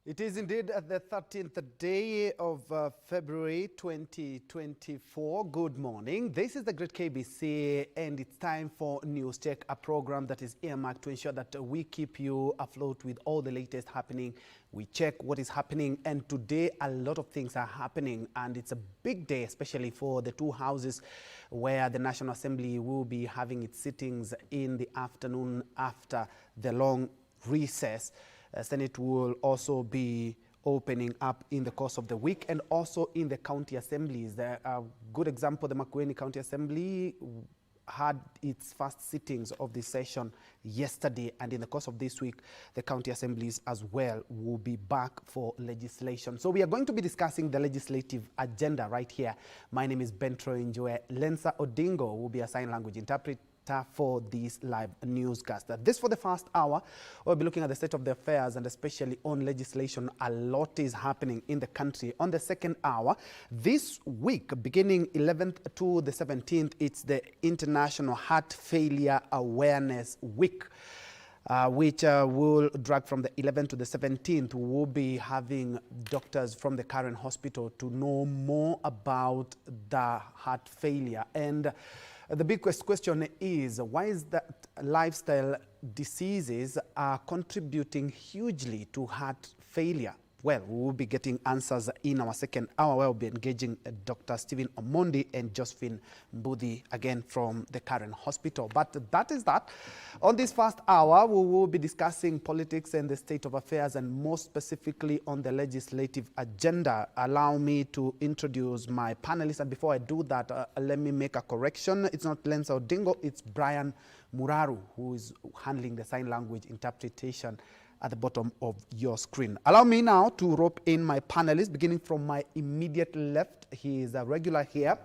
It is indeed the 13th day of February 2024. Good morning. This is the Great KBC and it's time for News Check, a program that is earmarked to ensure that we keep you afloat with all the latest happening. We check what is happening, and today a lot of things are happening, and it's a big day, especially for the two houses where the National Assembly will be having its sittings in the afternoon after the long recess. Senate will also be opening up in the course of the week, and also in the county assemblies. A good example, the Mugoria County Assembly had its first sittings of this session yesterday, and in the course of this week, the county assemblies as well will be back for legislation. So we are going to be discussing the legislative agenda right here. My name is Njue. Lensa Odingo will be a sign language interpreter for this live newscast. This for the first hour, we'll be looking at the state of the affairs and especially on legislation. A lot is happening in the country. On the second hour, this week, beginning 11th to the 17th, it's the International Heart Failure Awareness Week, which will drag from the 11th to the 17th. We'll be having doctors from the current hospital to know more about the heart failure. And the big question is, why is that lifestyle diseases are contributing hugely to heart failure? Well, we will be getting answers in our second hour, where we'll be engaging Dr. Stephen Omondi and Josephine Mbudi, again from the current hospital. But that is that. On this first hour, we will be discussing politics and the state of affairs, and more specifically on the legislative agenda. Allow me to introduce my panelists, and before I do that, let me make a correction. It's not Lensa Odingo, it's Brian Muraru, who is handling the sign language interpretation at the bottom of your screen. Allow me now to rope in my panelists, beginning from my immediate left. He is a regular here,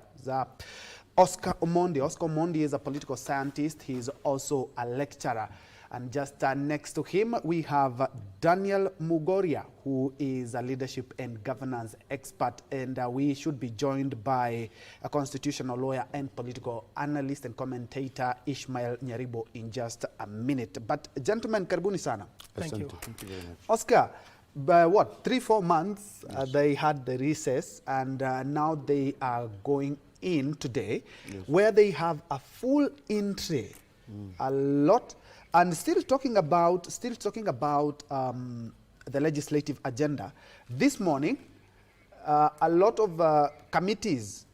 Oscar Omondi. Oscar Omondi is a political scientist. He is also a lecturer. And just next to him, we have Daniel Mugoria, who is a leadership and governance expert. And we should be joined by a constitutional lawyer and political analyst and commentator, Ishmael Nyaribo, in just a minute. But gentlemen, karibuni sana. Thank you. Thank you very much. Oscar, by what, 3-4 months, yes, they had the recess, and now they are going in today, yes, where they have a full in-tray, a lot. And still talking about the legislative agenda. This morning, a lot of committees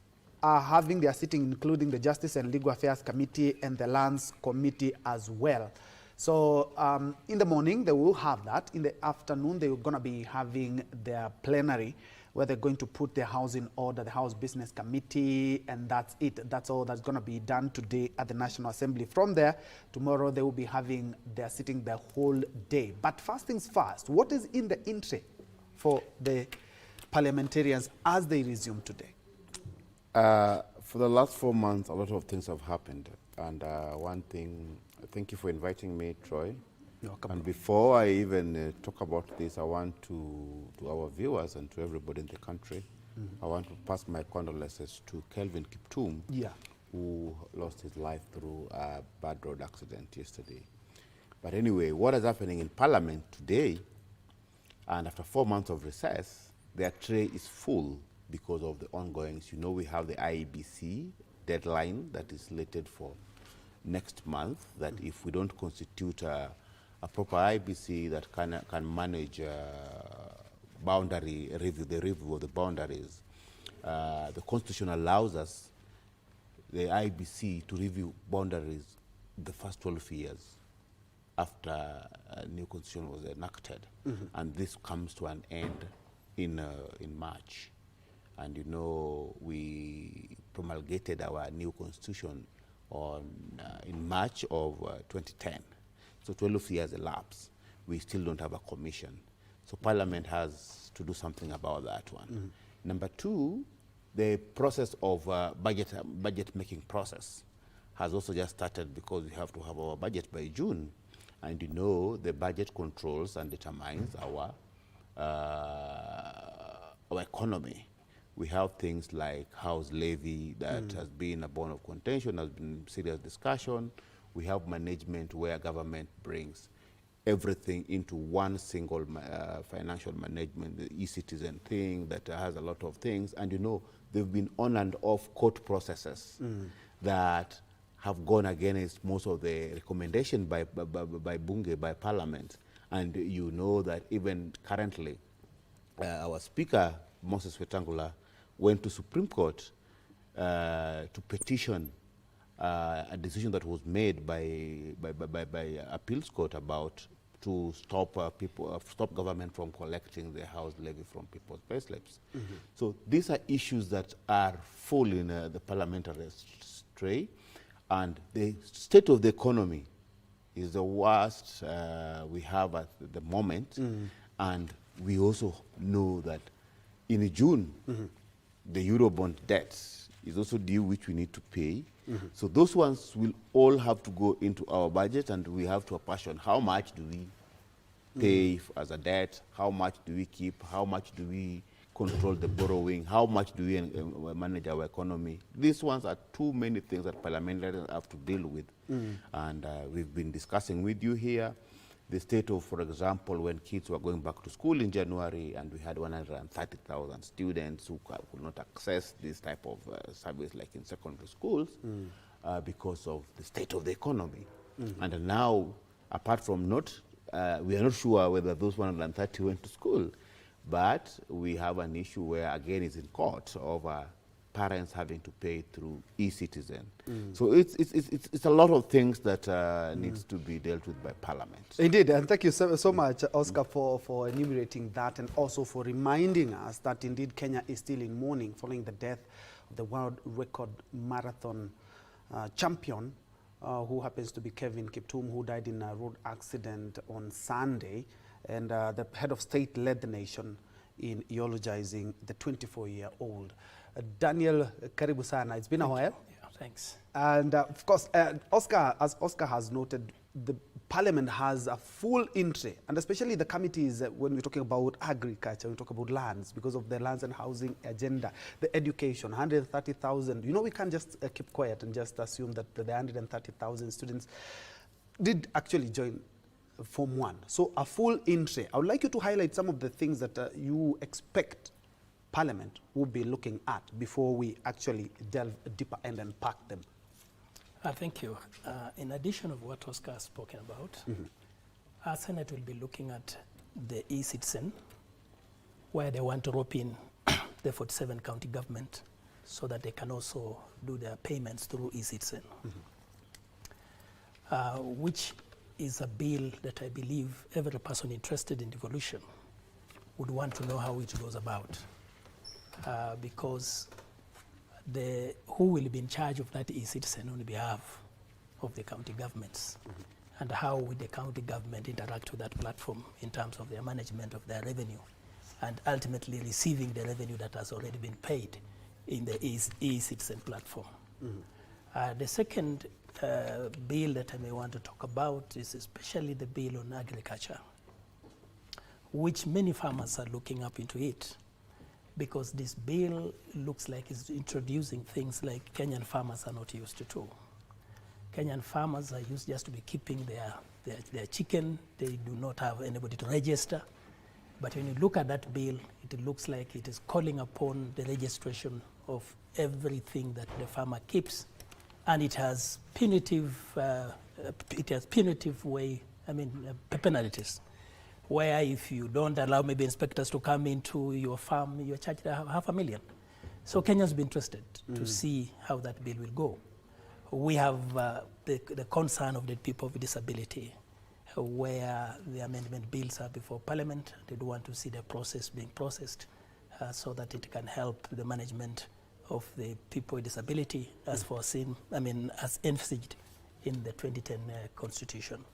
are having their sitting, including the Justice and Legal Affairs Committee and the Lands Committee as well. So in the morning, they will have that. In the afternoon, they're going to be having their plenary, where they're going to put their house in order, the House Business Committee, and that's it. That's all that's going to be done today at the National Assembly. From there, tomorrow they will be having their sitting the whole day. But first things first, what is in the in-tray for the parliamentarians as they resume today? For the last 4 months, a lot of things have happened. And one thing, thank you for inviting me, Troy. And before I even talk about this, I want to our viewers and to everybody in the country, I want to pass my condolences to Kelvin Kiptum, who lost his life through a bad road accident yesterday. But anyway, what is happening in Parliament today, and after 4 months of recess, their tray is full because of the ongoings. You know, we have the IEBC deadline that is slated for next month, that if we don't constitute a proper IBC that can manage boundary review, the review of the boundaries. The Constitution allows us, the IBC, to review boundaries the first 12 years after a new Constitution was enacted. And this comes to an end in March. And you know, we promulgated our new Constitution in March of 2010. So 12 years elapsed. We still don't have a commission. So Parliament has to do something about that one. Number two, the process of budget making process has also just started, because we have to have our budget by June. And you know, the budget controls and determines our economy. We have things like house levy that has been a bone of contention, has been serious discussion. We have management, where government brings everything into one single financial management, the e-citizen thing that has a lot of things. And you know, they've been on and off court processes that have gone against most of the recommendation by Bunge, by Parliament. And you know that even currently, our Speaker, Moses Wetangula, went to Supreme Court to petition a decision that was made by appeals court about to stop stop government from collecting the house levy from people's payslips. So these are issues that are full in the parliamentary tray, and the state of the economy is the worst we have at the moment, and we also know that in June, the Eurobond debt is also due, which we need to pay. So those ones will all have to go into our budget, and we have to apportion how much do we pay as a debt, how much do we keep, how much do we control the borrowing, how much do we manage our economy. These ones are too many things that parliamentarians have to deal with. And we've been discussing with you here the state of, for example, when kids were going back to school in January and we had 130,000 students who could not access this type of service like in secondary schools because of the state of the economy. And now, apart from we are not sure whether those 130 went to school, but we have an issue where, again, it's in court over parents having to pay through e-citizen. So it's a lot of things that needs to be dealt with by Parliament. Indeed, and thank you so much, Oscar, for enumerating that, and also for reminding us that indeed Kenya is still in mourning following the death of the world record marathon champion, who happens to be Kevin Kiptum, who died in a road accident on Sunday. And the head of state led the nation in eulogizing the 24-year-old. Daniel, karibu sana. It's been a while. Yeah, thanks. And of course, Oscar, as Oscar has noted, the Parliament has a full entry, and especially the committees when we're talking about agriculture, we talk about lands, because of the lands and housing agenda, the education, 130,000. You know, we can't just keep quiet and just assume that the 130,000 students did actually join Form 1. So a full entry. I would like you to highlight some of the things that you expect Parliament will be looking at before we actually delve deeper and unpack them. Thank you. In addition of what Oscar has spoken about, our Senate will be looking at the e-citizen, where they want to rope in the 47 county government so that they can also do their payments through e-citizen, which is a bill that I believe every person interested in devolution would want to know how it goes about, because who will be in charge of that e-citizen on behalf of the county governments, and how will the county government interact with that platform in terms of their management of their revenue, and ultimately receiving the revenue that has already been paid in the e-citizen platform. The second bill that I may want to talk about is especially the bill on agriculture, which many farmers are looking up into it, because this bill looks like it's introducing things like Kenyan farmers are not used to. Kenyan farmers are used just to be keeping their chicken. They do not have anybody to register. But when you look at that bill, it looks like it is calling upon the registration of everything that the farmer keeps. And it has punitive penalties, where if you don't allow maybe inspectors to come into your farm, you're charged $500,000. So Kenyans be interested to see how that bill will go. We have the concern of the people with disability, where the amendment bills are before Parliament. They do want to see the process being processed so that it can help the management of the people with disability as foreseen, as envisaged in the 2010 Constitution.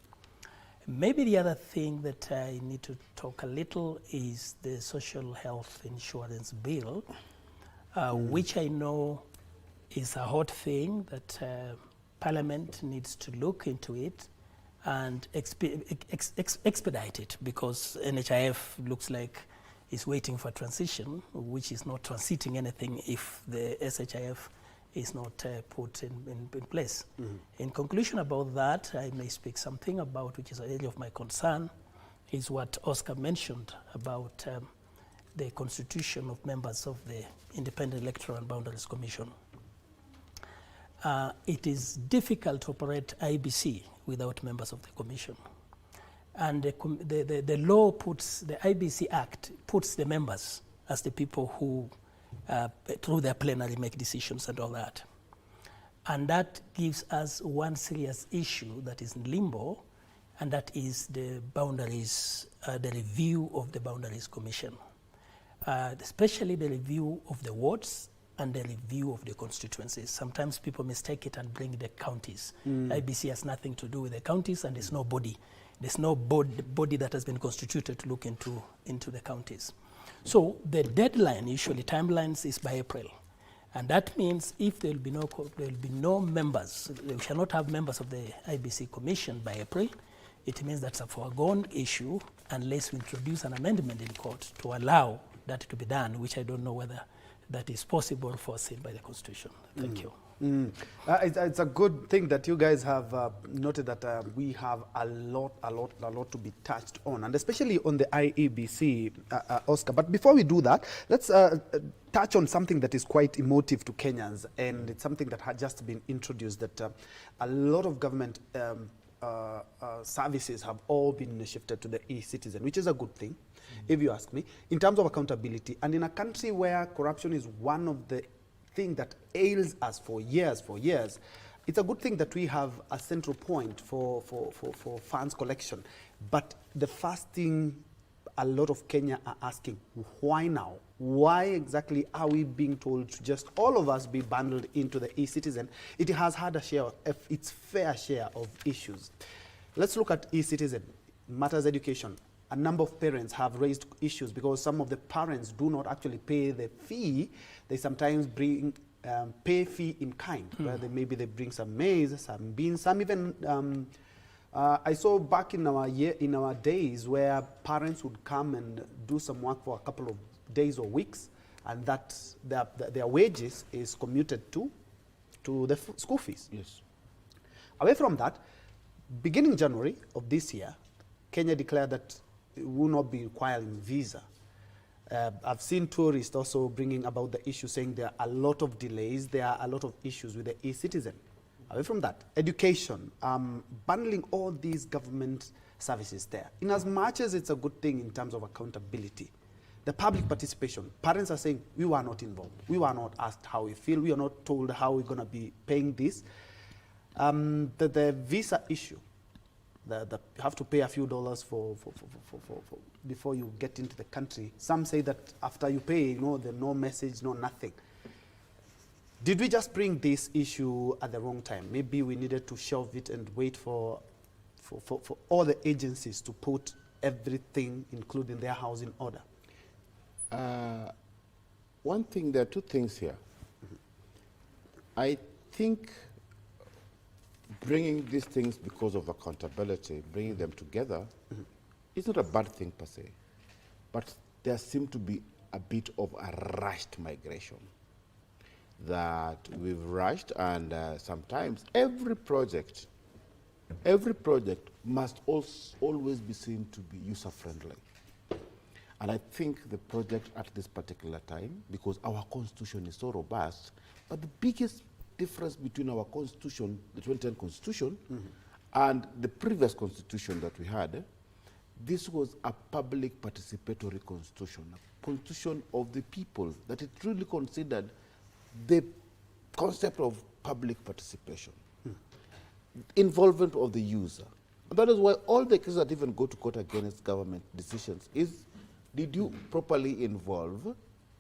Maybe the other thing that I need to talk a little is the social health insurance bill, which I know is a hot thing that Parliament needs to look into it and expedite it, because NHIF looks like is waiting for transition, which is not transiting anything if the SHIF is not put in place. In conclusion about that, I may speak something about, which is an area of my concern, is what Oscar mentioned about the constitution of members of the Independent Electoral and Boundaries Commission. It is difficult to operate IBC without members of the commission. And the law puts, the IBC Act puts the members as the people who, through their plenary, make decisions and all that. And that gives us one serious issue that is in limbo, and that is the boundaries, the review of the Boundaries Commission. Especially the review of the wards and the review of the constituencies. Sometimes people mistake it and bring the counties. IBC has nothing to do with the counties, and there's no body that has been constituted to look into the counties. So the deadline, usually timelines, is by April. And that means if there will be no members, we shall not have members of the IBC Commission by April, it means that's a foregone issue unless we introduce an amendment in court to allow that to be done, which I don't know whether that is possible or foreseen by the Constitution. Thank you. It's a good thing that you guys have noted that we have a lot to be touched on, and especially on the IEBC, Oscar. But before we do that, let's touch on something that is quite emotive to Kenyans, and it's something that had just been introduced, that a lot of government services have all been shifted to the e-citizen, which is a good thing, if you ask me, in terms of accountability. And in a country where corruption is one of the things that ails us for years, it's a good thing that we have a central point for funds collection. But the first thing a lot of Kenya are asking, why now? Why exactly are we being told to just all of us be bundled into the e-citizen? It has had its fair share of issues. Let's look at e-citizen, matters education. A number of parents have raised issues because some of the parents do not actually pay the fee. They sometimes bring pay fee in kind, where maybe they bring some maize, some beans, some even I saw back in our days where parents would come and do some work for a couple of days or weeks, and that their wages is commuted to the school fees. Yes. Away from that, beginning January of this year, Kenya declared that it will not be requiring visa. I've seen tourists also bringing about the issue, saying there are a lot of delays, there are a lot of issues with the e-citizen. Away from that, education, bundling all these government services there. In as much as it's a good thing in terms of accountability, the public participation, parents are saying, we were not involved. We were not asked how we feel. We are not told how we're going to be paying this. The visa issue, you have to pay a few dollars before you get into the country. Some say that after you pay, there's no message, no nothing. Did we just bring this issue at the wrong time? Maybe we needed to shelve it and wait for all the agencies to put everything, including their house, in order. One thing, there are two things here. I think bringing these things because of accountability, bringing them together, is not a bad thing per se, but there seems to be a bit of a rushed migration. That we've rushed, and sometimes every project must always be seen to be user-friendly. And I think the project at this particular time, because our constitution is so robust, but the biggest difference between our constitution, the 2010 constitution, and the previous constitution that we had, this was a public participatory constitution, a constitution of the people, that it really considered the concept of public participation, involvement of the user. And that is why all the cases that even go to court against government decisions is, did you properly involve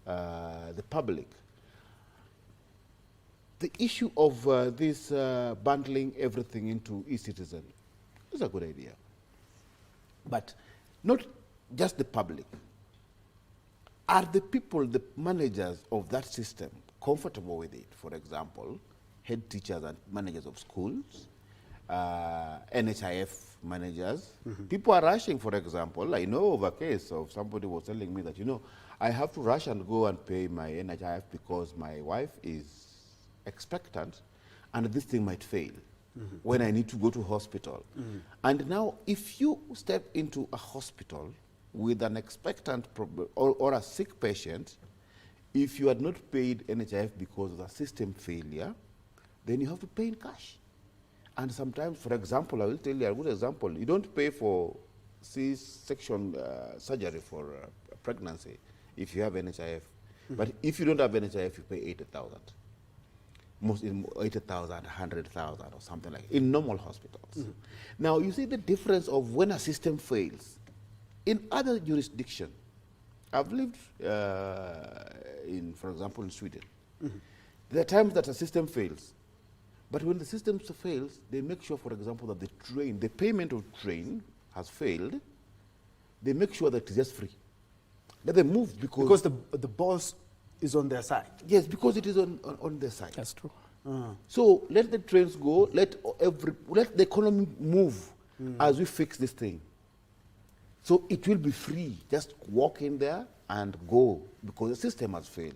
the public? The issue of this bundling everything into e-citizen is a good idea. But not just the public. Are the people, the managers of that system, comfortable with it? For example, head teachers and managers of schools, NHIF managers. People are rushing, for example. I know of a case of somebody was telling me that, I have to rush and go and pay my NHIF because my wife is expectant, and this thing might fail when I need to go to hospital. And now, if you step into a hospital with an expectant or a sick patient, if you had not paid NHIF because of the system failure, then you have to pay in cash. And sometimes, for example, I will tell you a good example. You don't pay for C-section surgery for pregnancy if you have NHIF. But if you don't have NHIF, you pay 80,000. Most in 80,000, 100,000 or something like that, in normal hospitals. Now, you see the difference of when a system fails. In other jurisdictions, I've lived for example, in Sweden. There are times that a system fails. But when the system fails, they make sure, for example, that the payment of train has failed. They make sure that it's just free. Let them move because the boss is on their side. Yes, because it is on their side. That's true. So let the trains go. Let the economy move as we fix this thing. So it will be free. Just walk in there and go because the system has failed.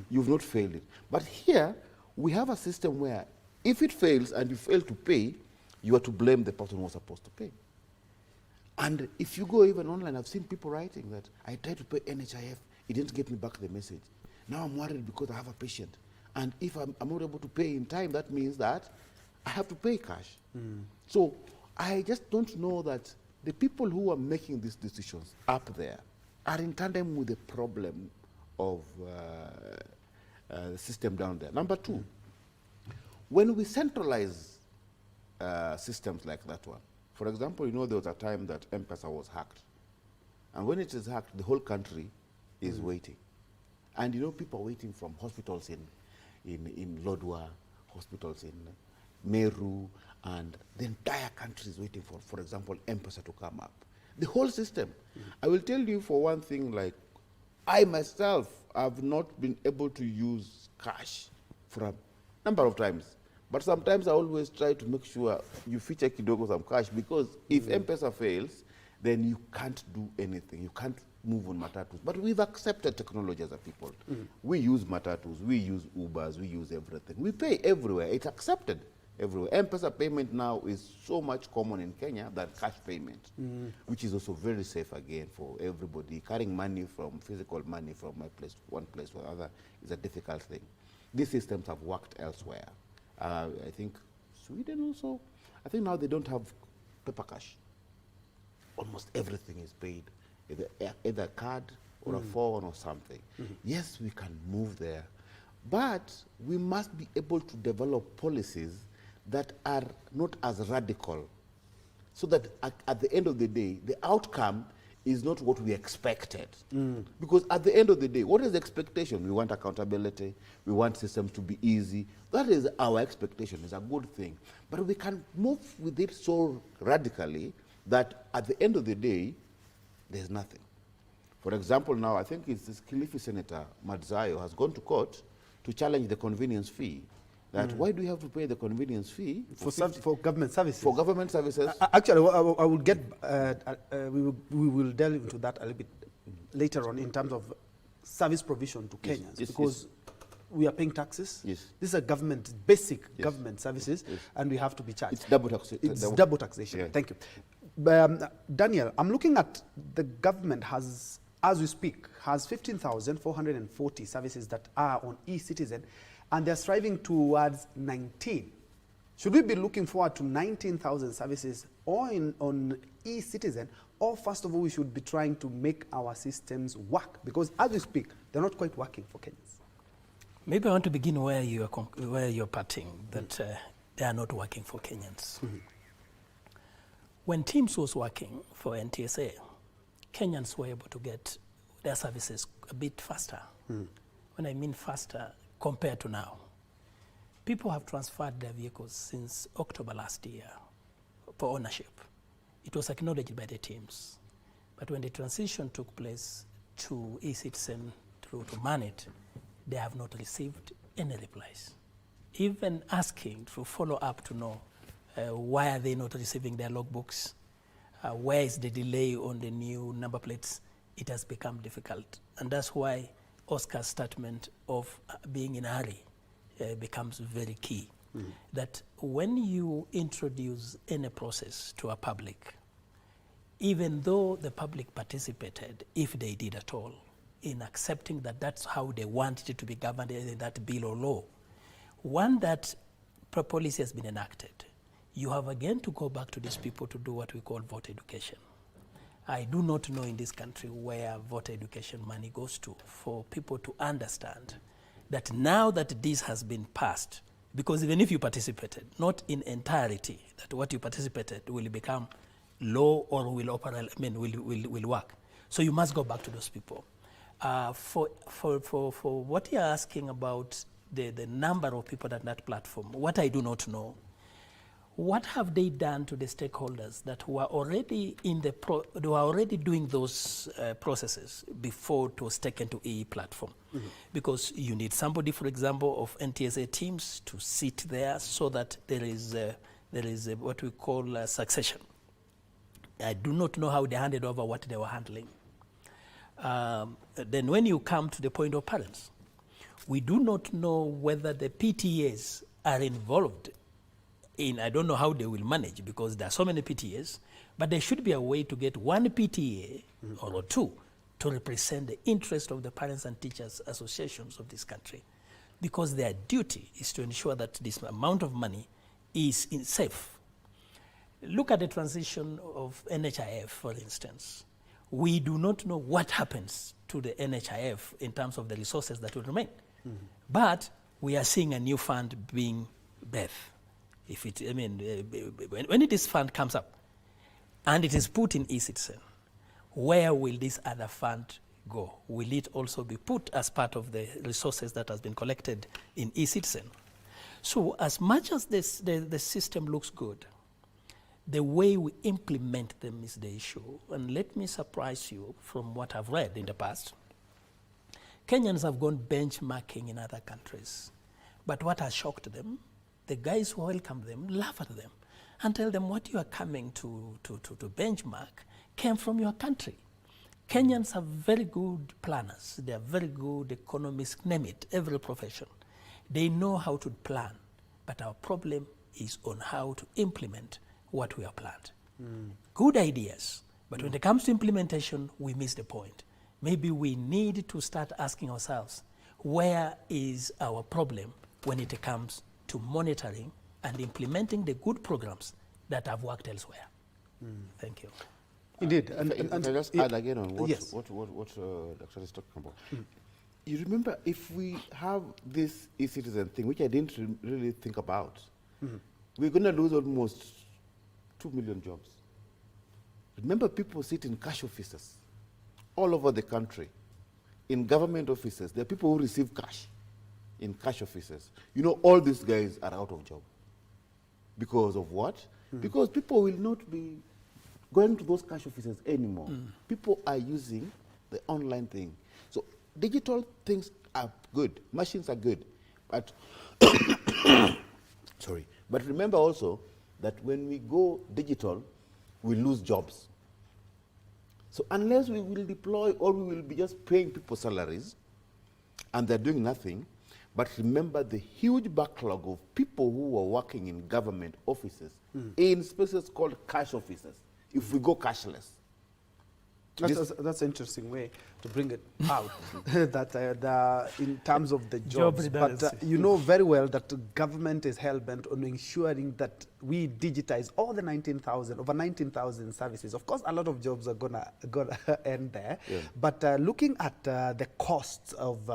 You've not failed it. But here we have a system where if it fails and you fail to pay, you are to blame the person who was supposed to pay. And if you go even online, I've seen people writing that I tried to pay NHIF, it didn't get me back the message. Now I'm worried because I have a patient. And if I'm not able to pay in time, that means that I have to pay cash. So I just don't know that the people who are making these decisions up there are in tandem with the problem of the system down there. Number two, when we centralize systems like that one, for example, you know, there was a time that M-Pesa was hacked. And when it is hacked, the whole country is waiting. And you know, people are waiting from hospitals in Lodwar, hospitals in Meru, and the entire country is waiting for example, M-Pesa to come up. The whole system. I will tell you for one thing, like, I myself have not been able to use cash for a number of times. But sometimes I always try to make sure you feature kidogo some cash, because if M-Pesa fails, then you can't do anything. You can't move on matatus. But we've accepted technology as a people. We use matatus, we use Ubers, we use everything. We pay everywhere. It's accepted everywhere. M-Pesa payment now is so much common in Kenya than cash payment, which is also very safe again for everybody. Carrying money from physical money from one place to another is a difficult thing. These systems have worked elsewhere. I think Sweden also, I think now they don't have paper cash. Almost everything is paid, either card or a phone or something. Yes, we can move there, but we must be able to develop policies that are not as radical, so that at the end of the day, the outcome is not what we expected. Because at the end of the day, what is the expectation? We want accountability, we want systems to be easy. That is our expectation, it's a good thing. But we can move with it so radically that at the end of the day, there's nothing. For example, now I think it's this Kilifi Senator, Madzayo, has gone to court to challenge the convenience fee. That why do you have to pay the convenience fee for government services? For government services. Actually, I will get, we will delve into that a little bit later on in terms of service provision to Kenyans, because we are paying taxes. Yes. These are government, basic government services, and we have to be charged. It's double taxation. It's double taxation. Yeah. Thank you. Daniel, I'm looking at the government has, as we speak, has 15,440 services that are on e-Citizen, and they're striving towards 19. Should we be looking forward to 19,000 services on e-Citizen, or first of all, we should be trying to make our systems work? Because as we speak, they're not quite working for Kenyans. Maybe I want to begin where you're parting, that they are not working for Kenyans. When Teams was working for NTSA, Kenyans were able to get their services a bit faster. When I mean faster, compared to now. People have transferred their vehicles since October last year for ownership. It was acknowledged by the teams. But when the transition took place to e-Citizen to man it, they have not received any replies. Even asking to follow up to know why are they not receiving their logbooks, where is the delay on the new number plates, it has become difficult. And that's why Oscar's statement of being in a hurry becomes very key. That when you introduce any process to a public, even though the public participated, if they did at all, in accepting that that's how they wanted it to be governed in that bill or law, one that policy has been enacted, you have again to go back to these people to do what we call voter education. I do not know in this country where voter education money goes to for people to understand that now that this has been passed, because even if you participated, not in entirety, that what you participated will become law or will operate, I mean, will work. So you must go back to those people. For what you're asking about the number of people on that platform, what I do not know, what have they done to the stakeholders that were already they were already doing those processes before it was taken to EE platform? Because you need somebody, for example, of NTSA teams to sit there so that there is what we call succession. I do not know how they handed over what they were handling. Then when you come to the point of parents, we do not know whether the PTAs are involved in, I don't know how they will manage because there are so many PTAs, but there should be a way to get one PTA or two to represent the interest of the parents and teachers associations of this country, because their duty is to ensure that this amount of money is safe. Look at the transition of NHIF, for instance. We do not know what happens to the NHIF in terms of the resources that will remain. But we are seeing a new fund being birthed. If it, I mean, when this fund comes up and it is put in eCitizen, where will this other fund go? Will it also be put as part of the resources that has been collected in eCitizen? So as much as the system looks good, the way we implement them is the issue. And let me surprise you from what I've read in the past. Kenyans have gone benchmarking in other countries. But what has shocked them, the guys who welcome them laugh at them and tell them what you are coming to benchmark came from your country. Kenyans are very good planners. They are very good economists, name it, every profession. They know how to plan, but our problem is on how to implement what we have planned. Good ideas, but when it comes to implementation, we miss the point. Maybe we need to start asking ourselves, where is our problem when it comes to monitoring and implementing the good programs that have worked elsewhere? Thank you. Indeed. And I just add again on what, yes. what Dr. is talking about. You remember, if we have this e-citizen thing, which I didn't really think about, we're going to lose almost 2 million jobs. Remember, people sit in cash offices all over the country, in government offices. There are people who receive cash in cash offices. You know, all these guys are out of job. Because of what? Because people will not be going to those cash offices anymore. People are using the online thing. So digital things are good. Machines are good. But sorry. But remember also that when we go digital, we lose jobs. So unless we will deploy, or we will be just paying people salaries and they're doing nothing. But remember the huge backlog of people who are working in government offices in spaces called cash offices, if we go cashless. That's an interesting way to bring it out, that in terms of the jobs. But you know very well that the government is hell-bent on ensuring that we digitize all the 19,000, over 19,000 services. Of course, a lot of jobs are gonna end there. Yeah. But looking at the costs of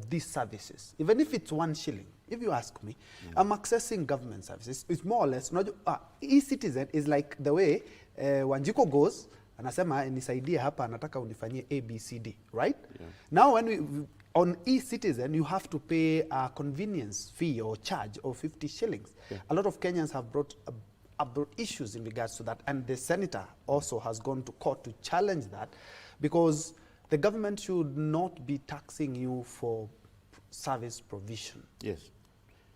these services, even if it's 1 shilling, if you ask me, I'm accessing government services. It's more or less, e-citizen is like the way Wanjiko goes, anasema nisaidia hapa, anataka unifanyie ABCD, right? Yeah. Now when on e-citizen, you have to pay a convenience fee or charge of 50 shillings. Yeah. A lot of Kenyans have brought issues in regards to that, and the senator also has gone to court to challenge that, because the government should not be taxing you for service provision. Yes.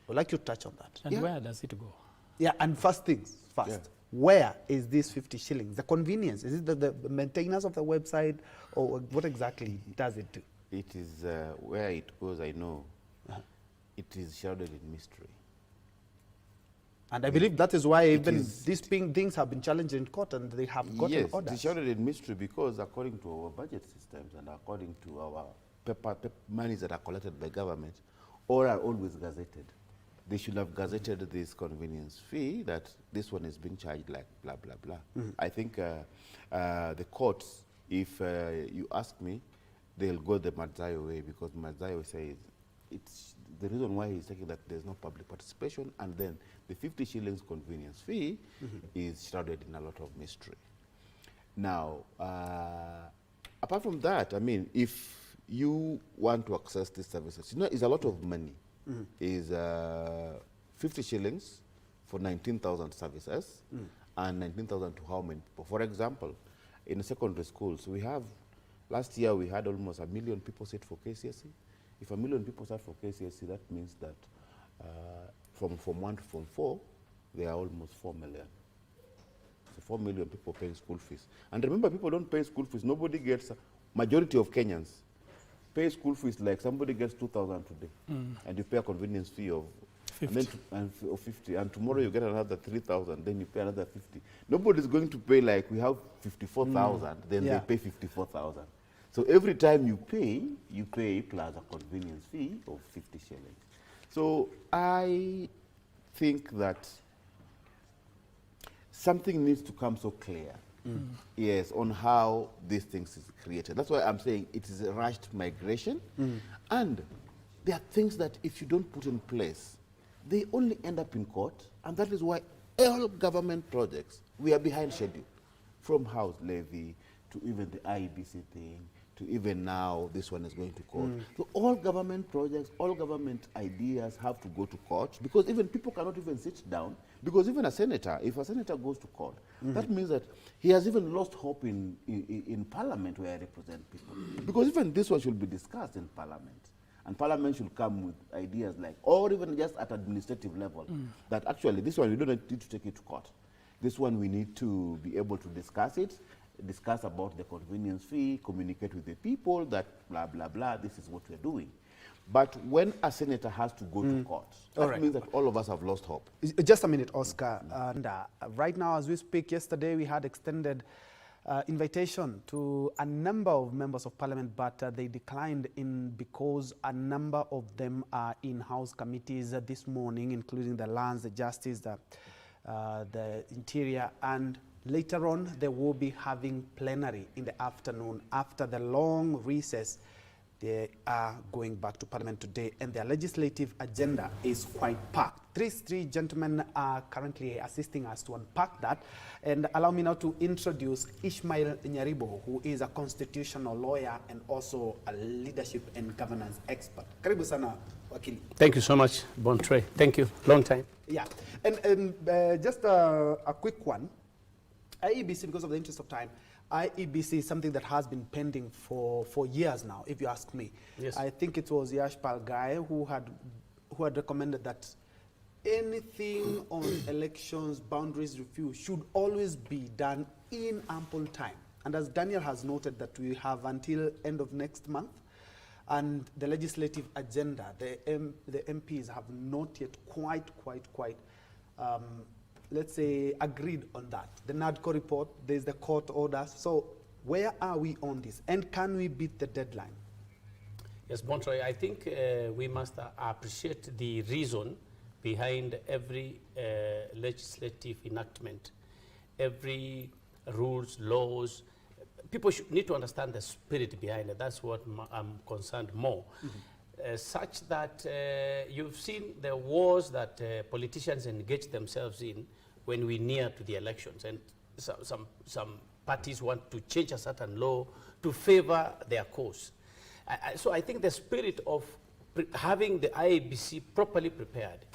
I'd like you to touch on that. And where does it go? Yeah, and first things first. Yeah. Where is this 50 shillings? The convenience, is it the maintenance of the website, or what exactly does it do? It is where it goes, I know. it is shrouded in mystery. And I believe that is why even these things have been challenged in court and they have gotten orders. Yes, it's shrouded in mystery because according to our budget systems and according to our monies that are collected by government, all are always gazetted. They should have gazetted this convenience fee that this one is being charged like blah, blah, blah. I think the courts, if you ask me, they'll go the Madzayo way because Madzayo says it's the reason why he's taking that there's no public participation, and then the 50 shillings convenience fee is shrouded in a lot of mystery. Now, apart from that, I mean, if you want to access these services, you know, it's a lot of money. Is 50 shillings for 19,000 services, and 19,000 to how many people? For example, in secondary schools, we have, last year we had almost 1 million people sit for KCSE. If 1 million people sat for KCSE, that means that from Form 1 to Form 4, there are almost 4 million. So 4 million people paying school fees. And remember, people don't pay school fees. Nobody gets, majority of Kenyans pay school fees like somebody gets 2,000 today, and you pay a convenience fee of 50. And 50, and tomorrow you get another 3,000, then you pay another 50. Nobody's going to pay like we have 54,000, then they pay 54,000. So every time you pay plus a convenience fee of 50 shillings. So I think that something needs to come so clear. Yes, on how these things is created. That's why I'm saying it is a rushed migration. And there are things that if you don't put in place, they only end up in court. And that is why all government projects, we are behind schedule. From house levy to even the IEBC thing, to even now this one is going to court. So all government projects, all government ideas have to go to court because even people cannot even sit down. Because even a senator, if a senator goes to court, that means that he has even lost hope in parliament where I represent people. Because even this one should be discussed in parliament. And parliament should come with ideas like, or even just at administrative level, that actually this one, we don't need to take it to court. This one we need to be able to discuss it, discuss about the convenience fee, communicate with the people that blah, blah, blah, this is what we're doing. But when a senator has to go to court, that means that all of us have lost hope. Just a minute, Oscar. And right now, as we speak, yesterday we had extended invitation to a number of members of parliament, but they declined because a number of them are in House committees this morning, including the Lands, the Justice, the Interior, and later on they will be having plenary in the afternoon after the long recess. They are going back to parliament today, and their legislative agenda is quite packed. Three gentlemen are currently assisting us to unpack that. And allow me now to introduce Ishmael Nyaribo, who is a constitutional lawyer and also a leadership and governance expert. Karibu sana, wakili. Thank you so much, Bontre. Thank you. Long time. Yeah. And just a quick one. IEBC, because of the interest of time, IEBC is something that has been pending for years now, if you ask me. Yes. I think it was Yashpal Guy who had recommended that anything on elections, boundaries review should always be done in ample time. And as Daniel has noted that we have until end of next month, and the legislative agenda, the MPs have not yet quite let's say, agreed on that. The NADCO report, there's the court orders. So where are we on this? And can we beat the deadline? Yes, Bontroy, I think we must appreciate the reason behind every legislative enactment, every rules, laws. People need to understand the spirit behind it. That's what I'm concerned more. Such that you've seen the wars that politicians engage themselves in when we near to the elections, and some parties want to change a certain law to favor their cause. So I think the spirit of having the IEBC properly prepared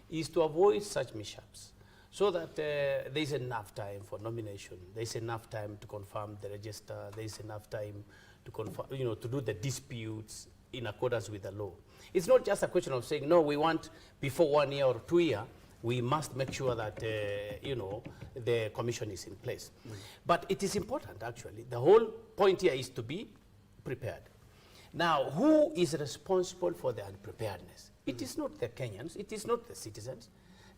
is to avoid such mishaps, so that there's enough time for nomination, there's enough time to confirm the register, there's enough time to confirm, to do the disputes in accordance with the law. It's not just a question of saying, no, we want before 1 year or 2 years, we must make sure that, the commission is in place. But it is important, actually. The whole point here is to be prepared. Now, who is responsible for the unpreparedness? It is not the Kenyans, it is not the citizens.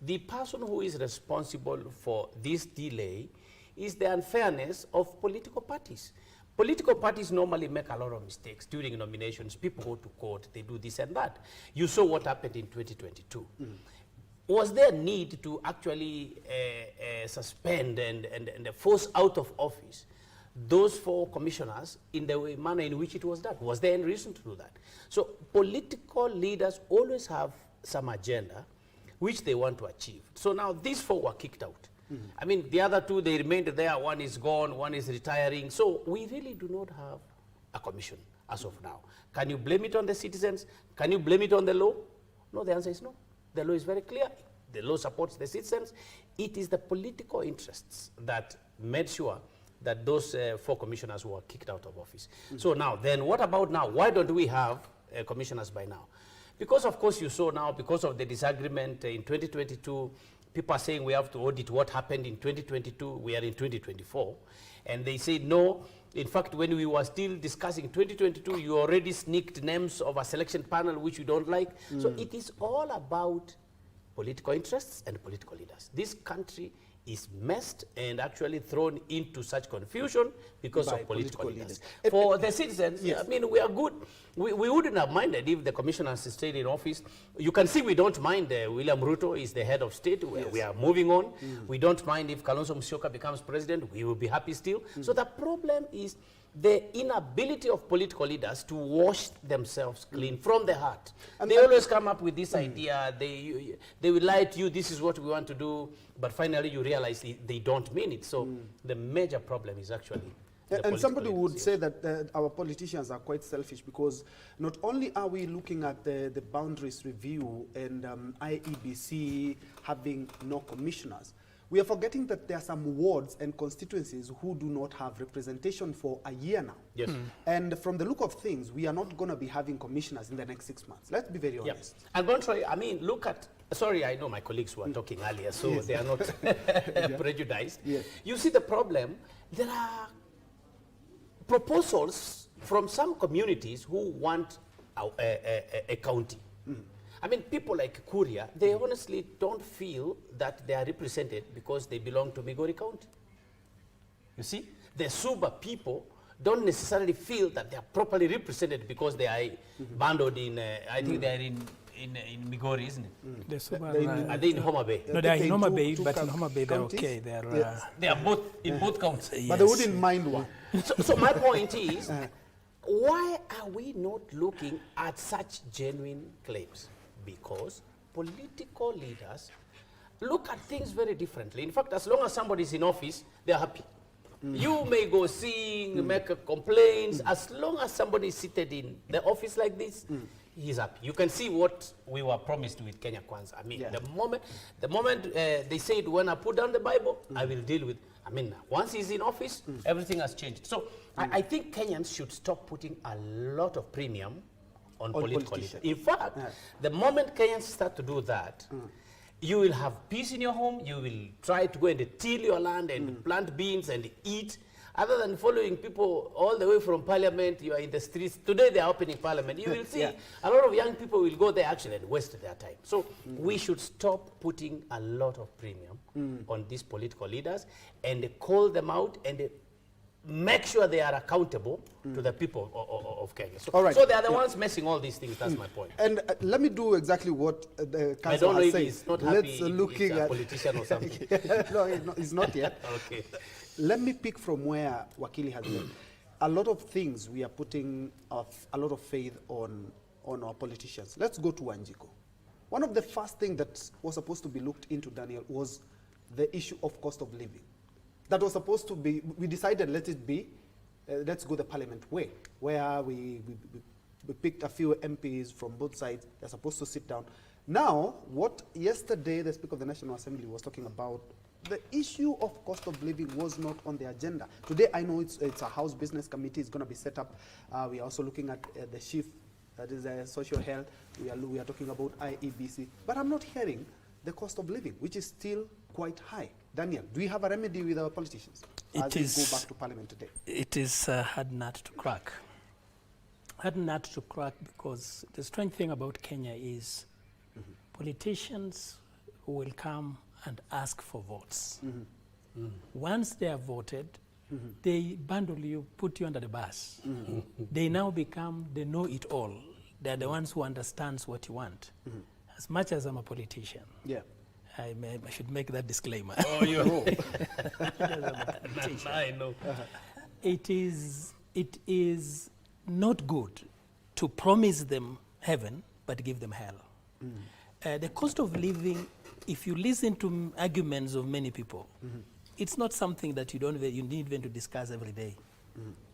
The person who is responsible for this delay is the unfairness of political parties. Political parties normally make a lot of mistakes during nominations. People go to court, they do this and that. You saw what happened in 2022. Was there a need to actually suspend and force out of office those 4 commissioners in the manner in which it was done? Was there any reason to do that? So political leaders always have some agenda which they want to achieve. So now these 4 were kicked out. I mean, the other 2, they remained there. One is gone, one is retiring. So we really do not have a commission as of now. Can you blame it on the citizens? Can you blame it on the law? No, the answer is no. The law is very clear. The law supports the citizens. It is the political interests that made sure that those 4 commissioners were kicked out of office. So now, then what about now? Why don't we have commissioners by now? Because, of course, you saw now, because of the disagreement in 2022, people are saying we have to audit what happened in 2022. We are in 2024. And they say, no, in fact, when we were still discussing 2022, you already sneaked names of a selection panel which you don't like. So it is all about political interests and political leaders. This country is messed and actually thrown into such confusion because of political leaders. For the citizens, I mean, we are good. We wouldn't have minded if the commissioners stayed in office. You can see we don't mind William Ruto is the head of state. We are moving on. We don't mind if Kalonzo Musyoka becomes president. We will be happy still. So the problem is the inability of political leaders to wash themselves clean from the heart. And they always come up with this idea, they will lie to you, this is what we want to do, but finally you realize they don't mean it. So the major problem is actually and somebody would say that our politicians are quite selfish, because not only are we looking at the boundaries review and IEBC having no commissioners, we are forgetting that there are some wards and constituencies who do not have representation for a year now. Yes. And from the look of things, we are not going to be having commissioners in the next 6 months. Let's be very honest. And contrary, I mean, look at, sorry, I know my colleagues were talking earlier, so they are not prejudiced. Yes. You see the problem, there are proposals from some communities who want a county. I mean, people like Kuria, they honestly don't feel that they are represented because they belong to Migori County. You see? The Suba people don't necessarily feel that they are properly represented because they are bundled in, I think they are in Migori, isn't it? The Suba Are they in Homa Bay? no, they are in Homa Bay, but in Homa Bay they're okay. They are both in both counties. Yes. But they wouldn't mind one. So my point is, why are we not looking at such genuine claims? Because political leaders look at things very differently. In fact, as long as somebody is in office, they are happy. You may go sing, make complaints. As long as somebody is seated in the office like this, he's happy. You can see what we were promised with Kenya Kwanza. I mean, the moment they said, when I put down the Bible, I will deal with. I mean, once he's in office, everything has changed. So I think Kenyans should stop putting a lot of premium on political leaders. In fact, the moment Kenyans start to do that, you will have peace in your home, you will try to go and till your land and plant beans and eat. Other than following people all the way from parliament, you are in the streets. Today they are opening parliament. You will see a lot of young people will go there actually and waste their time. So we should stop putting a lot of premium on these political leaders and call them out and make sure they are accountable to the people of Kenya. So, so they are the ones messing all these things. That's my point. And let me do exactly what the council I don't know has if said. he's not happy. Let's looking it's a at politician or something. no, he's not yet. Okay. Let me pick from where Wakili has been. A lot of things we are putting a lot of faith on our politicians. Let's go to Wanjiko. One of the first things that was supposed to be looked into, Daniel, was the issue of cost of living. That was supposed to be, we decided let it be, let's go the parliament way, where we picked a few MPs from both sides. They're supposed to sit down. Now, what yesterday the Speaker of the National Assembly was talking about, the issue of cost of living was not on the agenda. Today, I know it's a House Business Committee. It's going to be set up. We are also looking at the chief, that is social health. We are talking about IEBC. But I'm not hearing the cost of living, which is still quite high. Daniel, do we have a remedy with our politicians as we go back to parliament today? It is a hard nut to crack. Hard nut to crack because the strange thing about Kenya is Politicians will come and ask for votes. Once they are voted, they bundle you, put you under the bus. They now become the know-it-all. They're the ones who understands what you want. As much as I'm a politician, Yeah. I should make that disclaimer. Oh, you know. I know. It is not good to promise them heaven but give them hell. The cost of living, if you listen to arguments of many people, it's not something that you need even to discuss every day.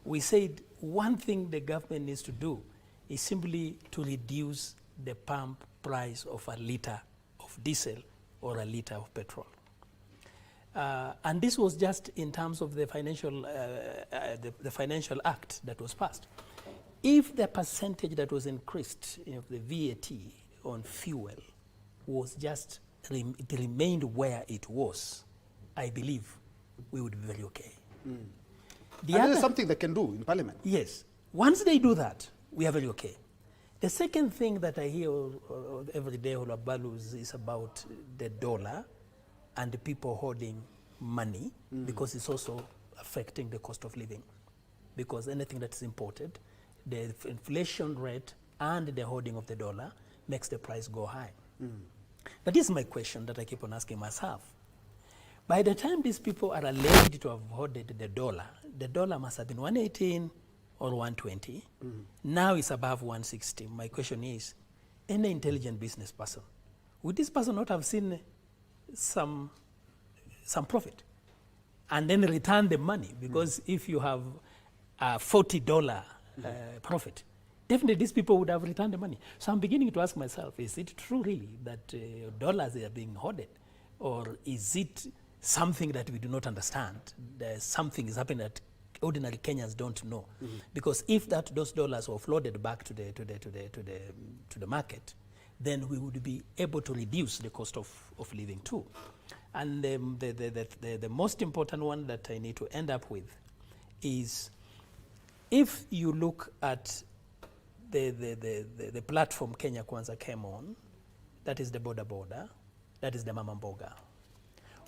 We said one thing the government needs to do is simply to reduce the pump price of a liter of diesel or a liter of petrol. And this was just in terms of the financial, the financial act that was passed. If the percentage that was increased of the VAT on fuel was just, it remained where it was, I believe we would be very okay. And there's something they can do in Parliament. Yes. Once they do that, we are very okay. The second thing that I hear every day, is about the dollar and the people holding money, because it's also affecting the cost of living. Because anything that's imported, the inflation rate and the holding of the dollar makes the price go high. But this is my question that I keep on asking myself. By the time these people are alleged to have hoarded the dollar must have been 118 or 120. Now it's above 160. My question is, any intelligent business person, would this person not have seen some profit and then return the money? Because if you have a $40 profit, definitely these people would have returned the money. So I'm beginning to ask myself, is it true really that dollars are being hoarded? Or is it something that we do not understand? There's something is happening that ordinary Kenyans don't know. Because if those dollars were floated back to the market, then we would be able to reduce the cost of living too. And the most important one that I need to end up with is, if you look at the platform Kenya Kwanza came on, that is the border, that is the mama mboga.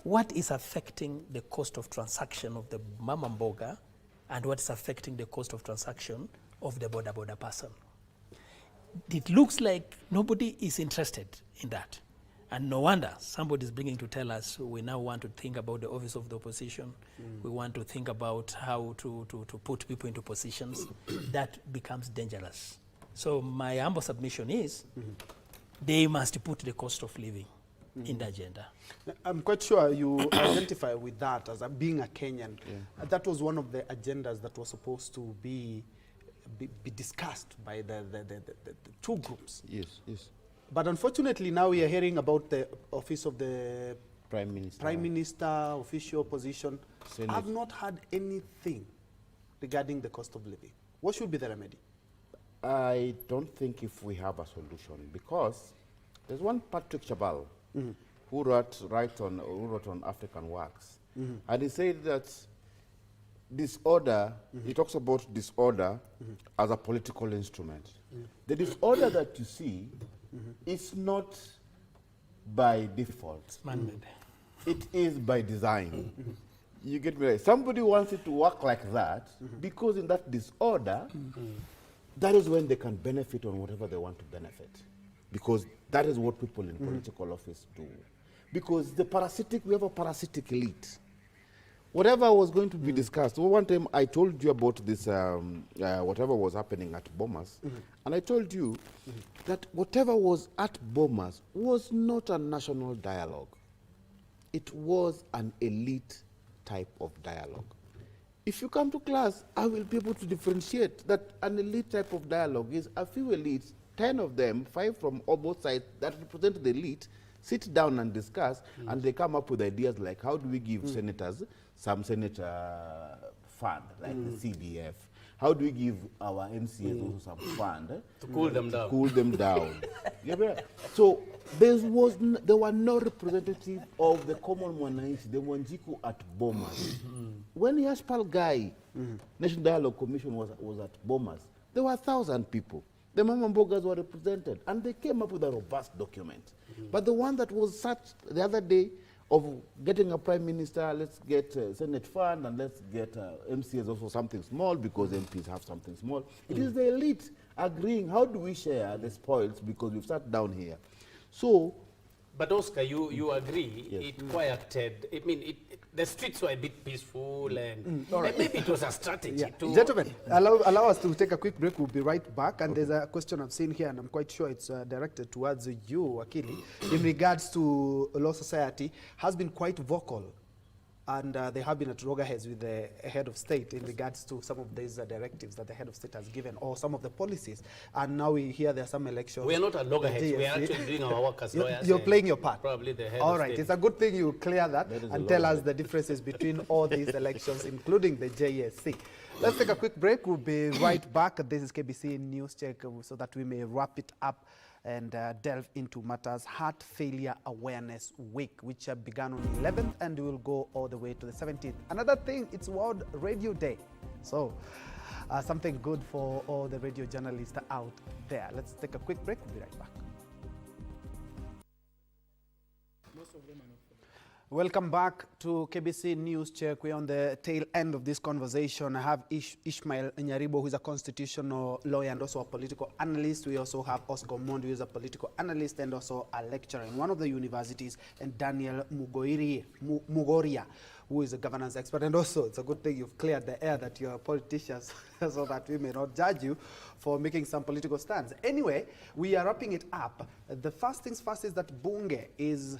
What is affecting the cost of transaction of the mama mboga, and what is affecting the cost of transaction of the border person? It looks like nobody is interested in that. And no wonder somebody is bringing to tell us we now want to think about the office of the opposition. We want to think about how to put people into positions. That becomes dangerous. So my humble submission is they must put the cost of living in the agenda. I'm quite sure you identify with that as being a Kenyan. That was one of the agendas that was supposed to be discussed by the two groups. Yes, yes. But unfortunately, now we are hearing about the office of the Prime Minister, official position. Senate. I've not heard anything regarding the cost of living. What should be the remedy? I don't think if we have a solution, because there's one Patrick Chabal who wrote on African Works, and he said that disorder, he talks about disorder as a political instrument. The disorder that you see is not by default. Man-made. It is by design. You get me right? Somebody wants it to work like that because in that disorder, that is when they can benefit on whatever they want to benefit. Because that is what people in political office do. Because we have a parasitic elite. Whatever was going to be discussed, one time I told you about this, whatever was happening at Bomas, and I told you that whatever was at Bomas was not a national dialogue. It was an elite type of dialogue. If you come to class, I will be able to differentiate that an elite type of dialogue is a few elites, 10 of them, 5 from both sides that represent the elite, sit down and discuss, and they come up with ideas like, how do we give senators some senator fund, like the CDF? How do we give our MCAs also some fund to cool them down? Cool them down. So there were no representative of the common Mwananchi, the Wanjiku at Bomas. When Yashpal Gai, National Dialogue Commission was at Bomas, there were 1,000 people. the Mama Mbogas were represented, and they came up with a robust document. But the one that was such the other day of getting a prime minister, let's get Senate fund, and let's get MCs also something small, because MPs have something small. It is the elite agreeing, how do we share the spoils, because we've sat down here. So, but Oscar, you agree, yes. It quieted, I mean, the streets were a bit peaceful, and right. maybe it was a strategy to... Gentlemen, allow us to take a quick break. We'll be right back. And there's a question I've seen here, and I'm quite sure it's directed towards you, Wakili, in regards to Law Society, has been quite vocal. And they have been at loggerheads with the head of state in regards to some of these directives that the head of state has given, or some of the policies. And now we hear there are some elections. We are not at loggerheads. We are actually doing our work as lawyers. You're playing your part. Probably the head All of right. state. It's a good thing you clear that and tell us the differences between all these elections, including the JSC. Let's take a quick break. We'll be right back. This is KBC News Check, so that we may wrap it up and delve into matters. Heart Failure Awareness Week, which began on the 11th and will go all the way to the 17th. Another thing, it's World Radio Day. So something good for all the radio journalists out there. Let's take a quick break. We'll be right back. Welcome back to KBC News Check. We're on the tail end of this conversation. I have Ishmael Nyaribo, who is a constitutional lawyer and also a political analyst. We also have Oscar Omondi, who is a political analyst and also a lecturer in one of the universities, and Daniel Mugoria, who is a governance expert. And also, it's a good thing you've cleared the air that you're politicians so that we may not judge you for making some political stands. Anyway, we are wrapping it up. The first things first is that Bunge is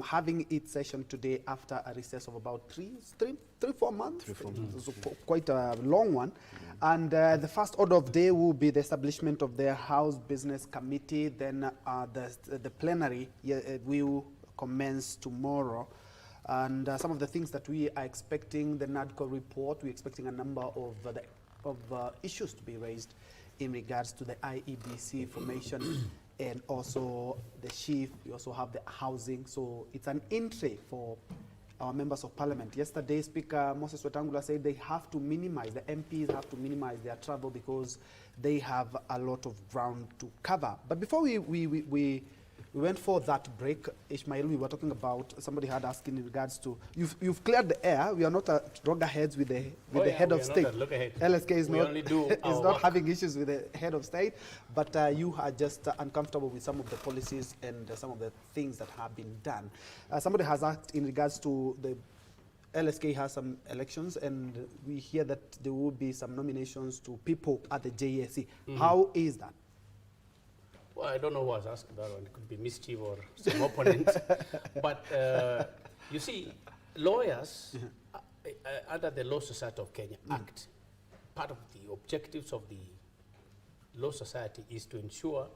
having its session today after a recess of about 3-4 months. 3-4 months. So quite a long one. And the first order of day will be the establishment of the House Business Committee. Then the plenary will commence tomorrow. And some of the things that we are expecting, the NADCO report, we're expecting a number of issues to be raised in regards to the IEBC formation and also the chief. We also have the housing. So it's an entry for our members of parliament. Yesterday, Speaker Moses Wetangula said they have to minimize, the MPs have to minimize their travel because they have a lot of ground to cover. But before we went for that break, Ishmael, we were talking about, somebody had asked in regards to, you've cleared the air. We are not at loggerheads with the head of state. LSK is not having issues with the head of state, but you are just uncomfortable with some of the policies and some of the things that have been done. Somebody has asked in regards to the LSK has some elections, and we hear that there will be some nominations to people at the JSC. How is that? Well, I don't know who was asking that one. It could be Mischief or some opponent. But you see, lawyers under the Law Society of Kenya Act, part of the objectives of the Law Society is to ensure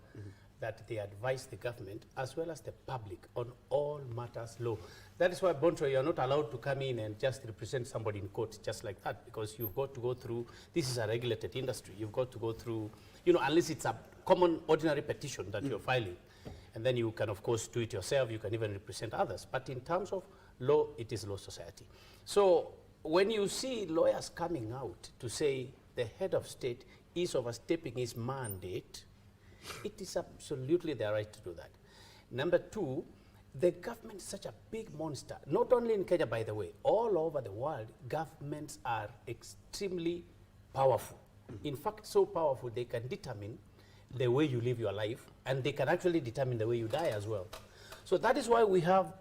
that they advise the government as well as the public on all matters law. That is why, Bontra, you are not allowed to come in and just represent somebody in court just like that, because you've got to go through, this is a regulated industry, you've got to go through, unless it's a common ordinary petition that you're filing, and then you can, of course, do it yourself, you can even represent others. But in terms of law, it is Law Society. So when you see lawyers coming out to say the head of state is overstepping his mandate, it is absolutely their right to do that. Number two, the government is such a big monster. Not only in Kenya, by the way, all over the world, governments are extremely powerful. In fact, so powerful they can determine the way you live your life, and they can actually determine the way you die as well. So that is why we have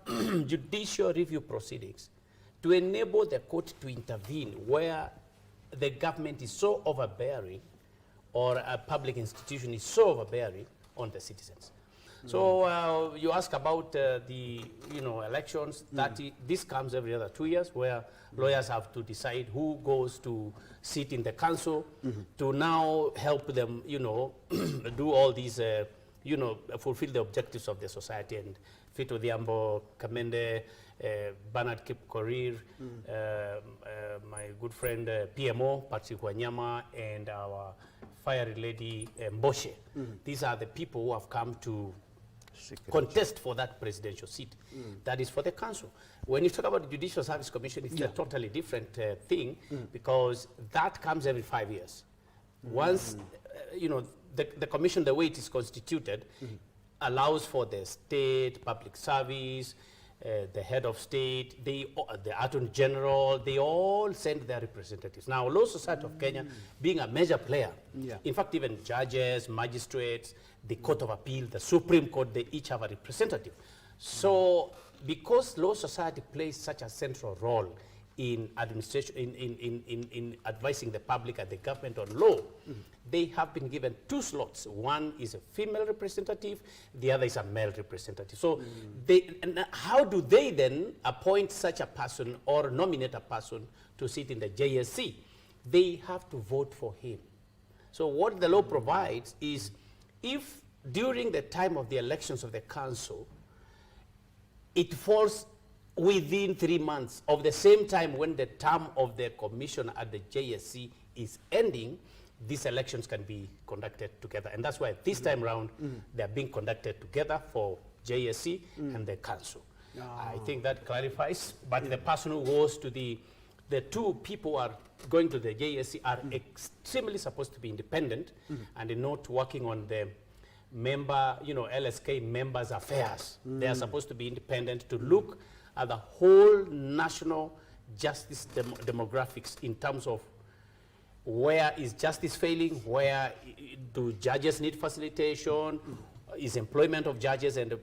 judicial review proceedings to enable the court to intervene where the government is so overbearing or a public institution is so overbearing on the citizens. So you ask about the elections. This comes every other 2 years, where lawyers have to decide who goes to sit in the council to now help them, do all these, fulfill the objectives of the society. And Fito Diambo, Kamende, Bernard Kipkorir, my good friend PMO, Patrick Wanyama, and our fiery lady Mboshe. These are the people who have come to contest for that presidential seat. That is for the council. When you talk about the Judicial Service Commission, it's a totally different thing, because that comes every 5 years. Once, the commission, the way it is constituted, allows for the state, public service, the head of state, the attorney general, they all send their representatives. Now, Law Society of Kenya, being a major player, in fact, even judges, magistrates, the Court of Appeal, the Supreme Court, they each have a representative. So, because Law Society plays such a central role in administration, in advising the public and the government on law, they have been given 2 slots. One is a female representative, the other is a male representative. So and how do they then appoint such a person or nominate a person to sit in the JSC? They have to vote for him. So what the law provides is, if during the time of the elections of the council, it falls within 3 months of the same time when the term of the commission at the JSC is ending, these elections can be conducted together. And that's why this time round, they're being conducted together for JSC and the council. I think that clarifies, but the person who goes to the 2 people who are going to the JSC are extremely supposed to be independent and not working on the member, LSK members' affairs. They are supposed to be independent to look at the whole national justice demographics in terms of where is justice failing, where do judges need facilitation, is employment of judges and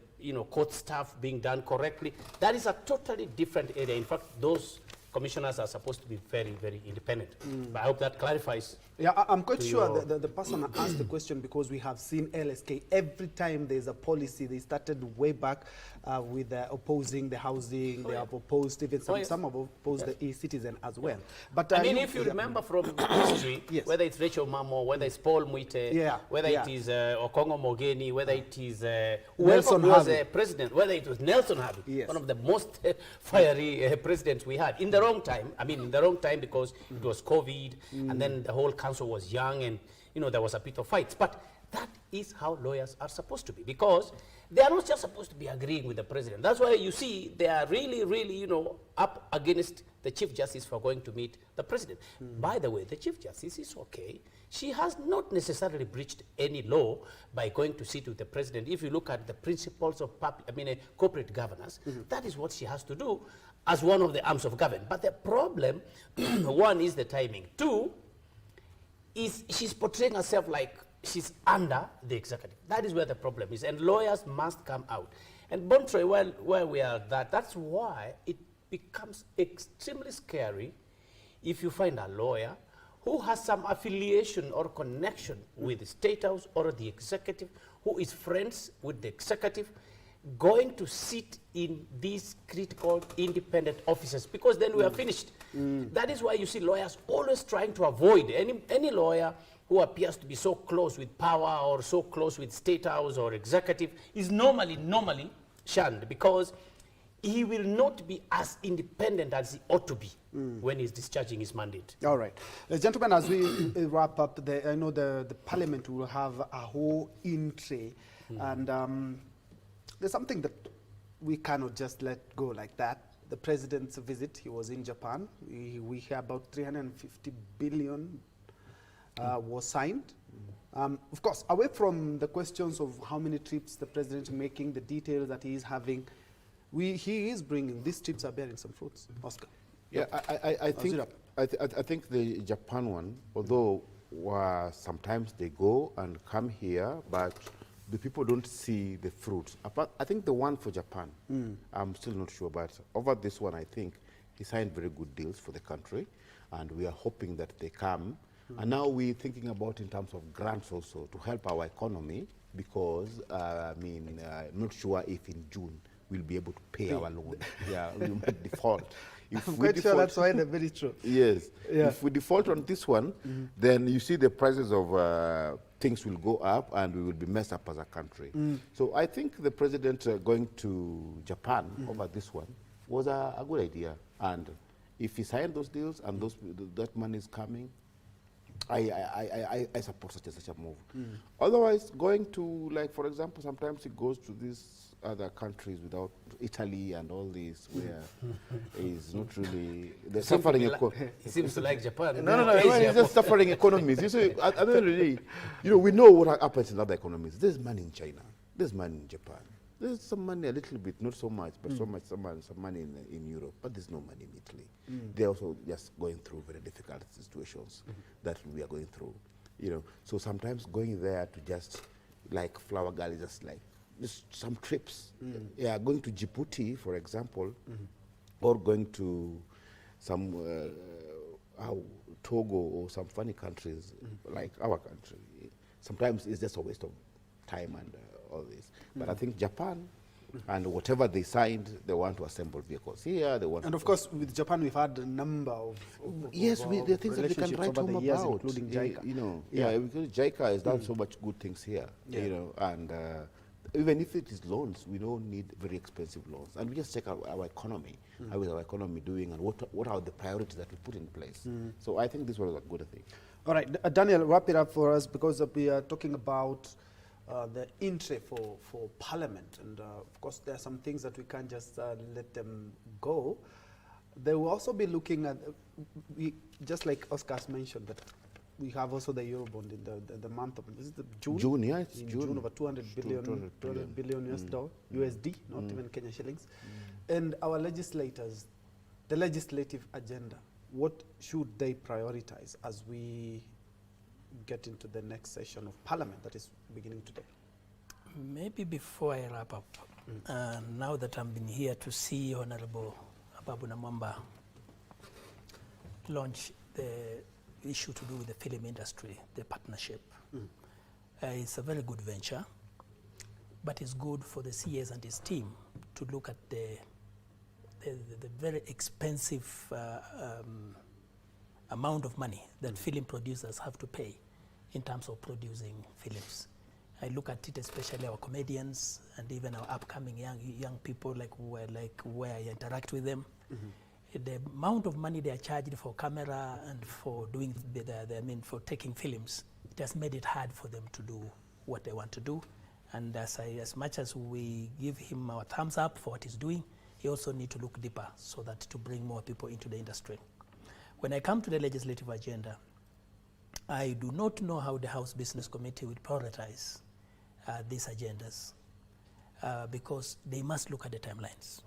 court staff being done correctly. That is a totally different area. In fact, those commissioners are supposed to be very, very independent. But I hope that clarifies. Yeah, I'm quite sure the person asked the question because we have seen LSK every time there's a policy. They started way back with opposing the housing. They have opposed even some have opposed the e-citizen as well. But I mean, if you remember from history, whether it's Rachel Mamo, whether it's Paul Muite, whether it is Okongo Mogeni, whether it is whoever was president, whether it was Nelson Havi, one of the most fiery presidents we had in the wrong time. I mean, in the wrong time because it was COVID, and then the whole council was young, and there was a bit of fights. But that is how lawyers are supposed to be, because they are not just supposed to be agreeing with the president. That's why you see they are really, really, up against the Chief Justice for going to meet the president. By the way, the Chief Justice is okay. She has not necessarily breached any law by going to sit with the president. If you look at the principles of corporate governance, that is what she has to do as one of the arms of government. But the problem, one, is the timing. 2, is she's portraying herself like she's under the executive. That is where the problem is, and lawyers must come out. And Bontre, where we are that's why it becomes extremely scary if you find a lawyer who has some affiliation or connection with the State House or the executive, who is friends with the executive, going to sit in these critical independent offices, because then we are finished. That is why you see lawyers always trying to avoid any lawyer who appears to be so close with power or so close with State House or executive is normally shunned, because he will not be as independent as he ought to be when he's discharging his mandate. All right. Gentlemen, as we wrap up, I know the Parliament will have a whole in-tray, and there's something that we cannot just let go like that. The president's visit, he was in Japan. We hear about 350 billion was signed. Of course, away from the questions of how many trips the president is making, the details that he is having, he is bringing, these trips are bearing some fruits. Oscar. Yeah, I think the Japan one, although sometimes they go and come here, but the people don't see the fruits. I think the one for Japan, I'm still not sure, but over this one, I think he signed very good deals for the country, and we are hoping that they come. And now we're thinking about in terms of grants also to help our economy, because I'm not sure if in June we'll be able to pay our loan. Yeah, we might default. I'm quite sure that's why they're very true. Yes. Yeah. If we default on this one, then you see the prices of things will go up and we will be messed up as a country. So I think the president going to Japan over this one was a good idea. And if he signed those deals and that money is coming, I support such a move. Otherwise, going to, like, for example, sometimes it goes to these other countries without Italy and all this, where is not really the suffering. It seems to like Japan. No, it's just suffering economies. You see, at the end of the day, you know, we know what happens in other economies. There's money in China. There's money in Japan. There's some money, a little bit, not so much, but some money in Europe. But there's no money in Italy. They're also just going through very difficult situations that we are going through. You know, so sometimes going there to just, like Flower Girl, is just some trips. Yeah, going to Djibouti, for example, or going to some Togo or some funny countries like our country. Sometimes it's just a waste of time and all this. But I think Japan and whatever they signed, they want to assemble vehicles here. They want. And of course, with Japan, we've had a number of there are things that we can write home about, including JICA. You know, because JICA has done so much good things here. You know, and even if it is loans, we don't need very expensive loans. And we just check out our economy. How is our economy doing, and what are the priorities that we put in place? So I think this was a good thing. All right, Daniel, wrap it up for us, because we are talking about the entry for Parliament, and of course there are some things that we can't just let them go. They will also be looking at, just like Oscar's mentioned, that we have also the Eurobond in the month of, is it June? June, yeah, it's in June. Over 200 billion US dollar, USD, not even Kenya shillings. And our legislators, the legislative agenda, what should they prioritize as we get into the next session of Parliament that is beginning today? Maybe before I wrap up, now that I've been here to see Honorable Ababu Namwamba launch the issue to do with the film industry, the partnership. It's a very good venture, but it's good for the CS and his team to look at the very expensive amount of money that film producers have to pay in terms of producing films. I look at it, especially our comedians and even our upcoming young people, where I interact with them. The amount of money they are charged for camera and for doing for taking films, it has made it hard for them to do what they want to do. And as much as we give him our thumbs up for what he's doing, he also needs to look deeper so that to bring more people into the industry. When I come to the legislative agenda, I do not know how the House Business Committee will prioritize these agendas because they must look at the timelines.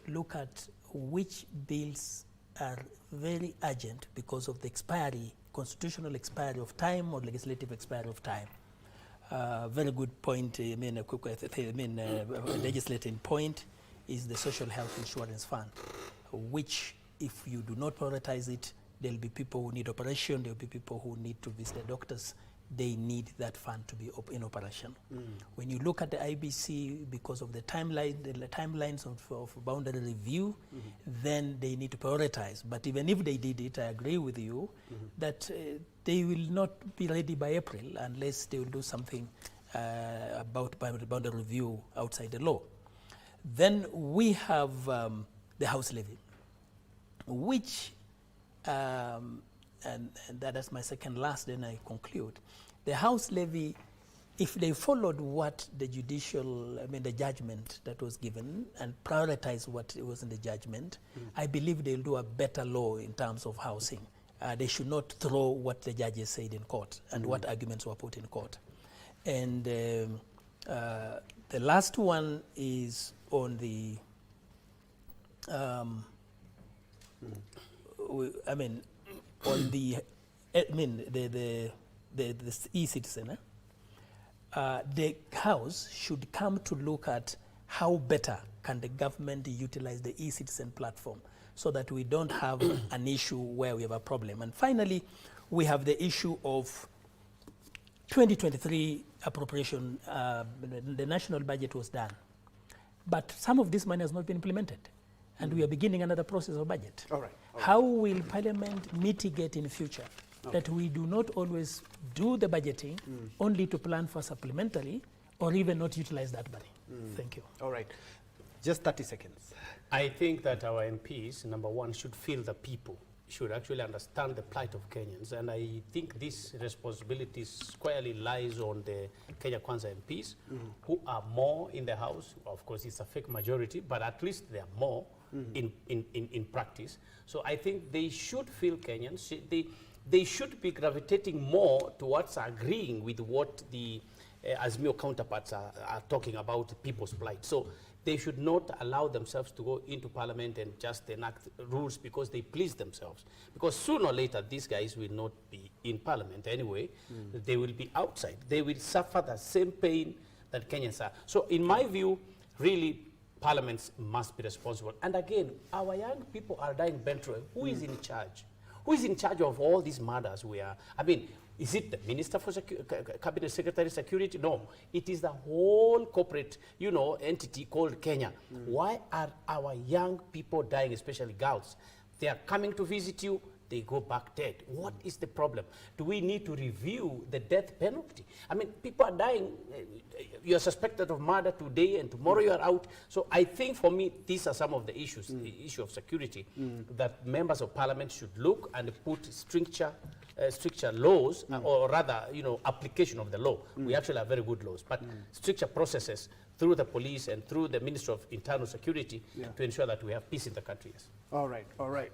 Look at which bills are very urgent because of the expiry, constitutional expiry of time or legislative expiry of time. Very good point, legislating point is the Social Health Insurance Fund, which if you do not prioritize it, there'll be people who need operation, there'll be people who need to visit their doctors. They need that fund to be in operation. When you look at the IBC, because of the timelines of boundary review, then they need to prioritize. But even if they did it, I agree with you that they will not be ready by April unless they will do something about boundary review outside the law. Then we have the house levy, which and that is my second last, then I conclude. The house levy, if they followed what the the judgment that was given and prioritized what was in the judgment, I believe they'll do a better law in terms of housing. They should not throw what the judges said in court and what arguments were put in court. And the last one is on the, on the e-citizen, the House should come to look at how better can the government utilize the e-citizen platform so that we don't have an issue where we have a problem. And finally, we have the issue of 2023 appropriation. The national budget was done, but some of this money has not been implemented. And we are beginning another process of budget. All right. How will Parliament mitigate in future that we do not always do the budgeting only to plan for supplementary or even not utilize that money? Thank you. All right. Just 30 seconds. I think that our MPs, number one, should feel the people, should actually understand the plight of Kenyans. And I think this responsibility squarely lies on the Kenya Kwanza MPs, who are more in the House. Of course, it's a fake majority, but at least they are more in practice. So I think they should feel Kenyans. They should be gravitating more towards agreeing with what the Azimio counterparts are talking about people's plight. So they should not allow themselves to go into parliament and just enact rules because they please themselves. Because sooner or later, these guys will not be in parliament anyway. They will be outside. They will suffer the same pain that Kenyans are. So in my view, really, parliaments must be responsible. And again, our young people are dying bentro. Who is in charge? Who is in charge of all these murders we are? I mean, is it the Minister for Cabinet Secretary Security? No, it is the whole corporate, entity called Kenya. Why are our young people dying, especially girls? They are coming to visit you, they go back dead. What is the problem? Do we need to review the death penalty? I mean, people are dying. You are suspected of murder today and tomorrow you are out. So I think for me, these are some of the issues, the issue of security, that members of parliament should look and put stricter laws, or rather, application of the law. We actually have very good laws, but stricter processes through the police and through the Ministry of Internal Security to ensure that we have peace in the country. Yes. All right, all right.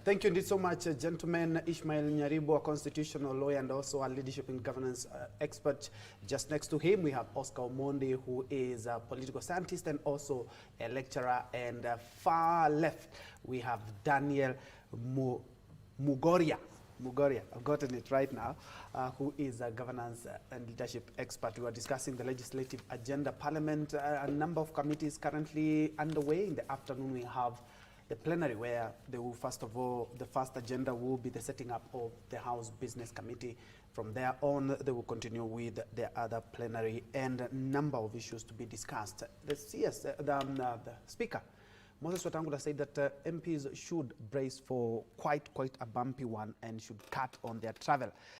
Thank you indeed so much, gentlemen. Ishmael Nyaribo, a constitutional lawyer and also a leadership and governance expert. Just next to him, we have Oscar Omondi, who is a political scientist and also a lecturer. And far left, we have Daniel Mugoria, I've gotten it right now, who is a governance and leadership expert. We are discussing the legislative agenda. Parliament, a number of committees currently underway. In the afternoon, we have the plenary, where they will, first of all, the first agenda will be the setting up of the House Business Committee. From there on, they will continue with the other plenary and a number of issues to be discussed. The Speaker, Moses Wetangula, said that MPs should brace for quite a bumpy one and should cut on their travel.